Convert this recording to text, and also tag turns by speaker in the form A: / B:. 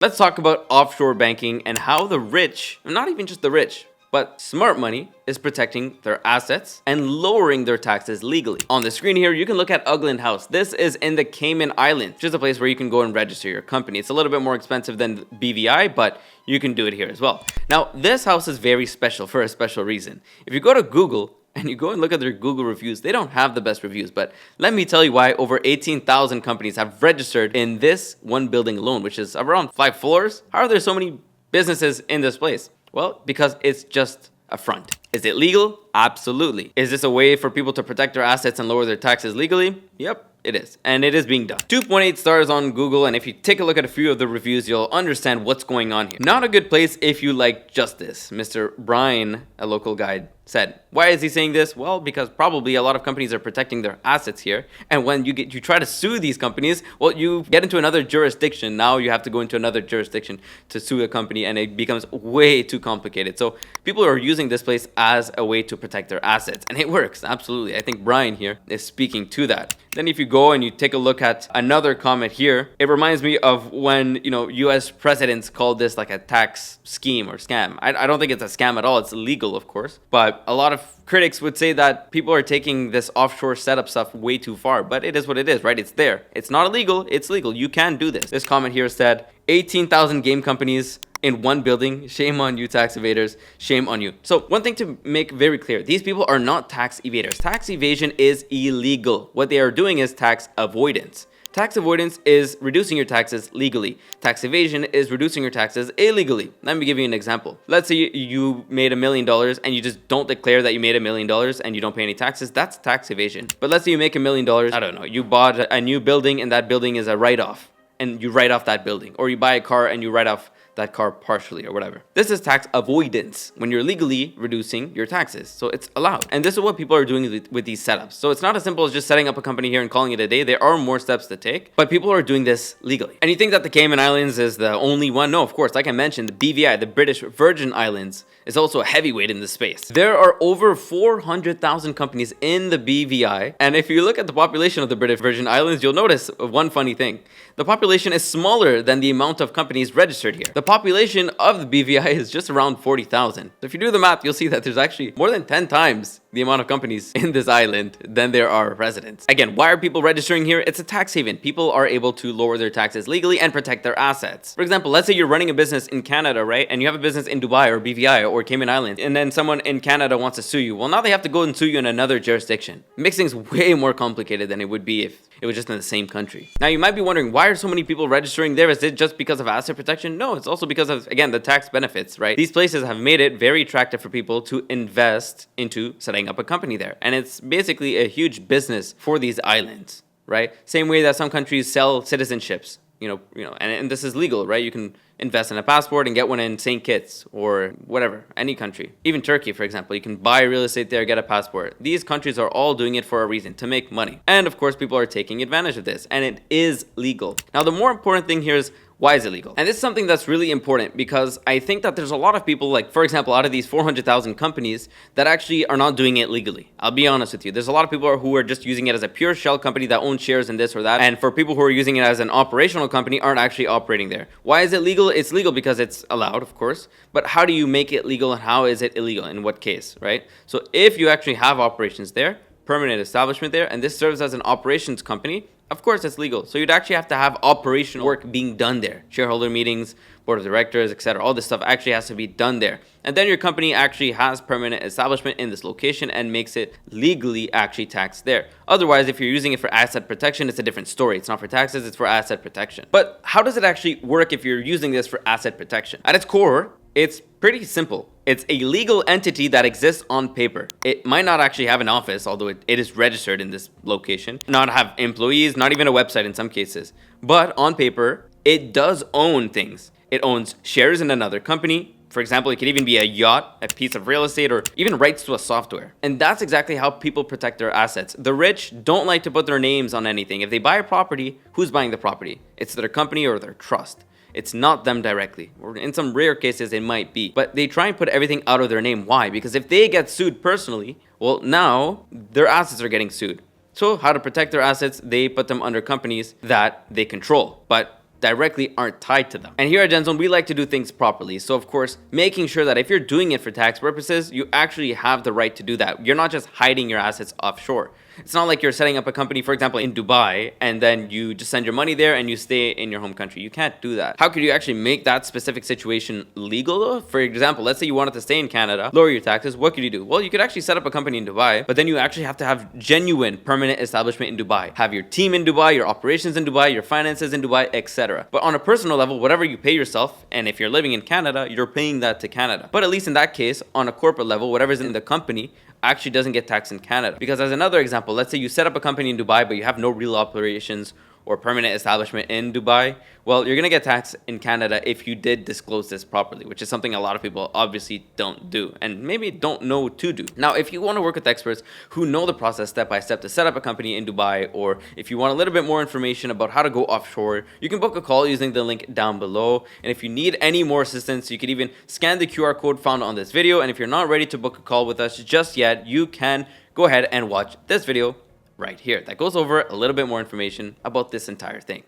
A: Let's talk about offshore banking and how the rich, not even just the rich, but smart money is protecting their assets and lowering their taxes legally. On the screen here, you can look at Ugland House. This is in the Cayman Islands, which is a place where you can go and register your company. It's a little bit more expensive than BVI, but you can do it here as well. Now, this house is very special for a special reason. If you go to Google and you go and look at their Google reviews, they don't have the best reviews, but let me tell you why over 18,000 companies have registered in this one building alone, which is around 5 floors. How are there so many businesses in this place? Well, because it's just a front. Is it legal? Absolutely. Is this a way for people to protect their assets and lower their taxes legally? Yep. It is, and it is being done. 2.8 stars on Google, and if you take a look at a few of the reviews, you'll understand what's going on here. Not a good place if you like justice, Mr. Brian, a local guide, said. Why is he saying this? Well, because probably a lot of companies are protecting their assets here, and when you try to sue these companies, well, you get into another jurisdiction. Now you have to go into another jurisdiction to sue a company, and it becomes way too complicated. So people are using this place as a way to protect their assets, and it works, absolutely. I think Brian here is speaking to that. Then if you go and you take a look at another comment here, it reminds me of when, US presidents called this like a tax scheme or scam. I don't think it's a scam at all. It's illegal, of course. But a lot of critics would say that people are taking this offshore setup stuff way too far. But it is what it is, right? It's there. It's not illegal. It's legal. You can do this. This comment here said, 18,000 game companies in one building. Shame on you, tax evaders. Shame on you. So one thing to make very clear, these people are not tax evaders. Tax evasion is illegal. What they are doing is tax avoidance. Tax avoidance is reducing your taxes legally. Tax evasion is reducing your taxes illegally. Let me give you an example. Let's say you made $1 million and you just don't declare that you made $1 million and you don't pay any taxes. That's tax evasion. But let's say you make $1 million. I don't know. You bought a new building and that building is a write-off, and you write off that building. Or you buy a car and you write off that car partially or whatever. This is tax avoidance, when you're legally reducing your taxes. So it's allowed. And this is what people are doing with these setups. So it's not as simple as just setting up a company here and calling it a day. There are more steps to take, but people are doing this legally. And you think that the Cayman Islands is the only one? No, of course. Like I mentioned, the BVI, the British Virgin Islands, is also a heavyweight in this space. There are over 400,000 companies in the BVI. And if you look at the population of the British Virgin Islands, you'll notice one funny thing. The population is smaller than the amount of companies registered here. The population of the BVI is just around 40,000. So if you do the math, you'll see that there's actually more than 10 times the amount of companies in this island than there are residents. Again, why are people registering here? It's a tax haven. People are able to lower their taxes legally and protect their assets. For example, let's say you're running a business in Canada, right? And you have a business in Dubai or BVI or Cayman Islands, and then someone in Canada wants to sue you. Well, now they have to go and sue you in another jurisdiction. It makes things way more complicated than it would be if it was just in the same country. Now, you might be wondering, why are so many people registering there? Is it just because of asset protection? No, it's also because of, again, the tax benefits, right? These places have made it very attractive for people to invest into setting up a company there. And it's basically a huge business for these islands, right? Same way that some countries sell citizenships, and this is legal, right? You can invest in a passport and get one in St. Kitts or whatever, any country. Even Turkey, for example, you can buy real estate there, get a passport. These countries are all doing it for a reason, to make money. And of course, people are taking advantage of this, and it is legal. Now, the more important thing here is, why is it legal? And this is something that's really important because I think that there's a lot of people, like, for example, out of these 400,000 companies that actually are not doing it legally. I'll be honest with you. There's a lot of people who are just using it as a pure shell company that owns shares in this or that. And for people who are using it as an operational company, aren't actually operating there. Why is it legal? It's legal because it's allowed, of course. But how do you make it legal, and how is it illegal? In what case, right? So if you actually have operations there, permanent establishment there, and this serves as an operations company, of course it's legal. So you'd actually have to have operational work being done there. Shareholder meetings, board of directors, etc. All this stuff actually has to be done there. And then your company actually has permanent establishment in this location and makes it legally actually taxed there. Otherwise, if you're using it for asset protection, it's a different story. It's not for taxes, it's for asset protection. But how does it actually work if you're using this for asset protection? At its core, it's pretty simple. It's a legal entity that exists on paper. It might not actually have an office, although it is registered in this location. Not have employees, not even a website in some cases. But on paper, it does own things. It owns shares in another company. For example, it could even be a yacht, a piece of real estate, or even rights to a software. And that's exactly how people protect their assets. The rich don't like to put their names on anything. If they buy a property, who's buying the property? It's their company or their trust. It's not them directly, or in some rare cases it might be, but they try and put everything out of their name. Why? Because if they get sued personally, well, now their assets are getting sued. So how to protect their assets? They put them under companies that they control. But directly aren't tied to them. And here at GenZone, we like to do things properly. So of course, making sure that if you're doing it for tax purposes, you actually have the right to do that. You're not just hiding your assets offshore. It's not like you're setting up a company, for example, in Dubai, and then you just send your money there and you stay in your home country. You can't do that. How could you actually make that specific situation legal though? For example, let's say you wanted to stay in Canada, lower your taxes. What could you do? Well, you could actually set up a company in Dubai, but then you actually have to have genuine permanent establishment in Dubai. Have your team in Dubai, your operations in Dubai, your finances in Dubai, etc. But on a personal level, whatever you pay yourself, and if you're living in Canada, you're paying that to Canada. But at least in that case, on a corporate level, whatever's in the company actually doesn't get taxed in Canada. Because as another example, let's say you set up a company in Dubai, but you have no real operations or permanent establishment in Dubai, well, you're going to get taxed in Canada if you did disclose this properly, which is something a lot of people obviously don't do and maybe don't know to do. Now, if you want to work with experts who know the process step by step to set up a company in Dubai, or if you want a little bit more information about how to go offshore, you can book a call using the link down below. And if you need any more assistance, you can even scan the QR code found on this video. And if you're not ready to book a call with us just yet, you can go ahead and watch this video right here that goes over a little bit more information about this entire thing.